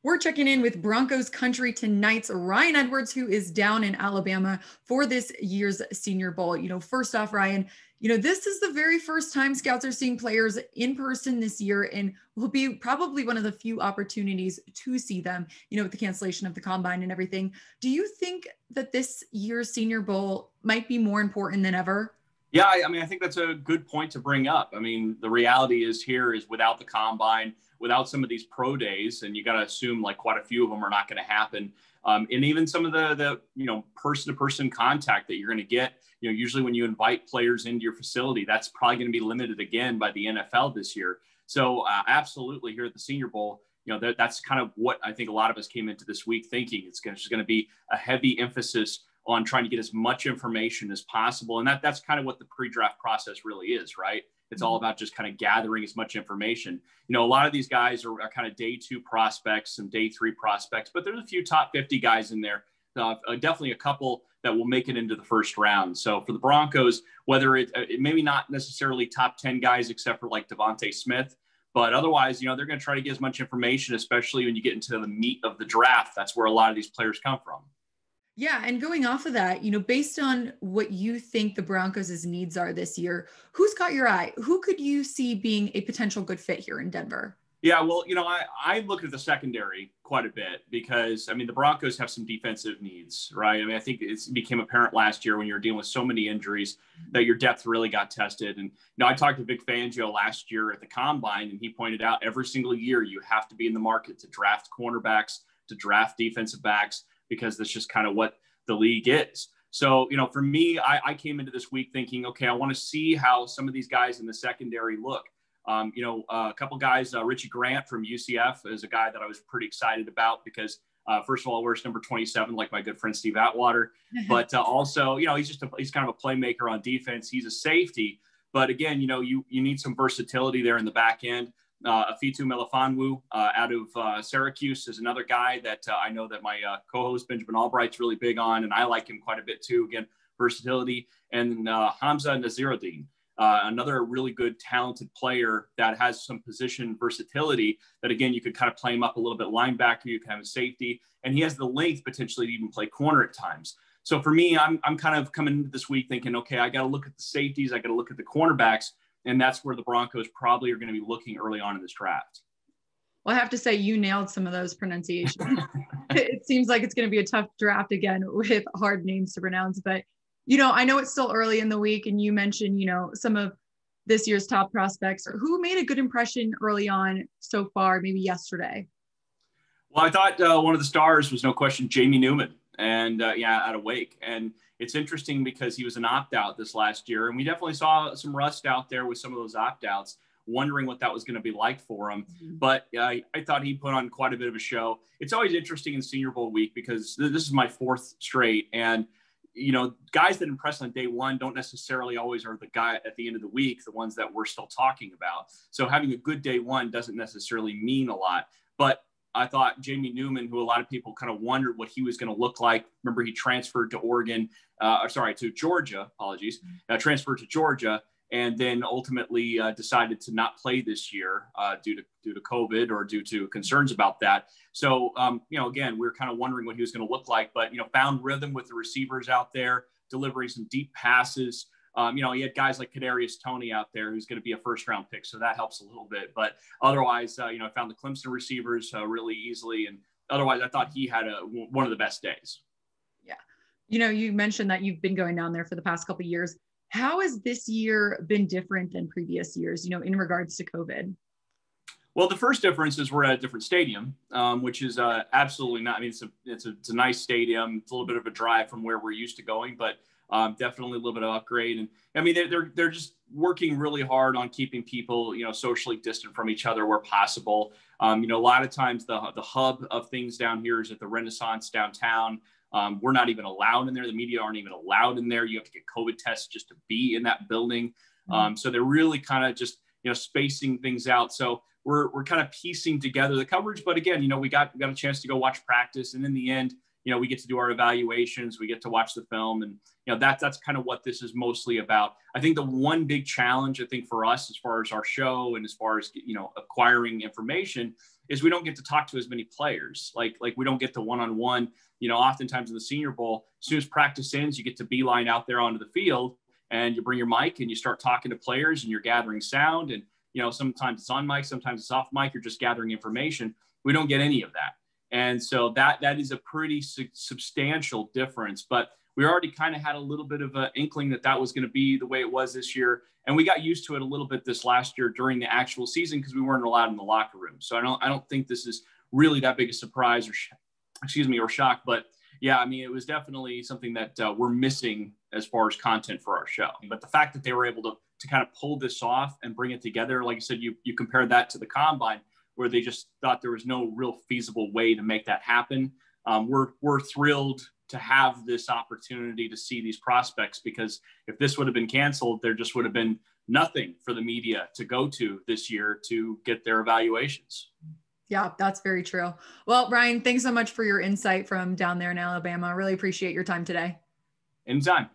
We're checking in with Broncos Country Tonight's Ryan Edwards, who is down in Alabama for this year's Senior Bowl. First off, Ryan, this is the very first time scouts are seeing players in person this year and will be probably one of the few opportunities to see them, with the cancellation of the combine and everything. Do you think that this year's Senior Bowl might be more important than ever? Yeah, I think that's a good point to bring up. I mean, the reality is without the combine, without some of these pro days, and you got to assume like quite a few of them are not going to happen. And even some of the person-to-person contact that you're going to get, usually when you invite players into your facility, that's probably going to be limited again by the NFL this year. So absolutely here at the Senior Bowl, that's kind of what I think a lot of us came into this week thinking. It's just going to be a heavy emphasis on trying to get as much information as possible. And that's kind of what the pre-draft process really is, right? It's all about just kind of gathering as much information. A lot of these guys are kind of day 2 prospects and day 3 prospects, but there's a few top 50 guys in there. Definitely a couple that will make it into the first round. So for the Broncos, whether it maybe not necessarily top 10 guys, except for like Devontae Smith, but otherwise, they're going to try to get as much information, especially when you get into the meat of the draft. That's where a lot of these players come from. Yeah. And going off of that, based on what you think the Broncos' needs are this year, who's caught your eye? Who could you see being a potential good fit here in Denver? Yeah, well, I look at the secondary quite a bit because, the Broncos have some defensive needs, right? I think it became apparent last year when you were dealing with so many injuries that your depth really got tested. And, I talked to Vic Fangio last year at the Combine, and he pointed out every single year you have to be in the market to draft cornerbacks, to draft defensive backs, because that's just kind of what the league is. So, for me, I came into this week thinking, okay, I want to see how some of these guys in the secondary look. A couple guys, Richie Grant from UCF is a guy that I was pretty excited about because, first of all, wears number 27, like my good friend Steve Atwater. But also, he's kind of a playmaker on defense. He's a safety. But again, you need some versatility there in the back end. Afitu Melifonwu out of Syracuse is another guy that I know that my co-host Benjamin Albright's really big on, and I like him quite a bit too. Again, versatility. And Hamza Naziruddin, another really good, talented player that has some position versatility that, again, you could kind of play him up a little bit linebacker, you can have a safety, and he has the length potentially to even play corner at times. So for me, I'm kind of coming into this week thinking, okay, I got to look at the safeties, I got to look at the cornerbacks, and that's where the Broncos probably are going to be looking early on in this draft. Well, I have to say you nailed some of those pronunciations. It seems like it's going to be a tough draft again with hard names to pronounce, but I know it's still early in the week, and you mentioned, some of this year's top prospects. Who made a good impression early on so far, maybe yesterday? Well, I thought one of the stars was no question Jamie Newman, and out of Wake. And it's interesting because he was an opt-out this last year, and we definitely saw some rust out there with some of those opt-outs, wondering what that was going to be like for him. Mm-hmm. But I thought he put on quite a bit of a show. It's always interesting in Senior Bowl week because this is my 4th straight, and guys that impress on day 1 don't necessarily always are the guy at the end of the week, the ones that we're still talking about. So having a good day 1 doesn't necessarily mean a lot. But I thought Jamie Newman, who a lot of people kind of wondered what he was going to look like. Remember, he transferred to Georgia, transferred to Georgia, and then ultimately decided to not play this year due to COVID or due to concerns about that. So, again, we were kind of wondering what he was going to look like, but, found rhythm with the receivers out there, delivering some deep passes. He had guys like Kadarius Toney out there who's going to be a first-round pick, so that helps a little bit. But otherwise, I found the Clemson receivers really easily, and otherwise, I thought he had one of the best days. Yeah. You mentioned that you've been going down there for the past couple of years. How has this year been different than previous years, in regards to COVID? Well, the first difference is we're at a different stadium, which is absolutely not. It's a nice stadium. It's a little bit of a drive from where we're used to going, but definitely a little bit of upgrade. And they're just working really hard on keeping people, socially distant from each other where possible. A lot of times the hub of things down here is at the Renaissance downtown. We're not even allowed in there. The media aren't even allowed in there. You have to get COVID tests just to be in that building. So they're really kind of just, spacing things out. So we're kind of piecing together the coverage. But again, we got a chance to go watch practice. And in the end, we get to do our evaluations. We get to watch the film. And, that's kind of what this is mostly about. I think the one big challenge, for us, as far as our show and as far as, acquiring information is we don't get to talk to as many players. Like we don't get the one-on-one, oftentimes in the Senior Bowl, as soon as practice ends, you get to beeline out there onto the field and you bring your mic and you start talking to players and you're gathering sound. And, sometimes it's on mic, sometimes it's off mic. You're just gathering information. We don't get any of that. And so that is a pretty substantial difference. But we already kind of had a little bit of an inkling that was going to be the way it was this year. And we got used to it a little bit this last year during the actual season because we weren't allowed in the locker room. So I don't think this is really that big a surprise or shock. But yeah, I mean, it was definitely something that we're missing as far as content for our show. But the fact that they were able to kind of pull this off and bring it together, like you said, you compare that to the Combine, where they just thought there was no real feasible way to make that happen. We're thrilled to have this opportunity to see these prospects, because if this would have been canceled, there just would have been nothing for the media to go to this year to get their evaluations. Yeah, that's very true. Well, Ryan, thanks so much for your insight from down there in Alabama. I really appreciate your time today. Anytime.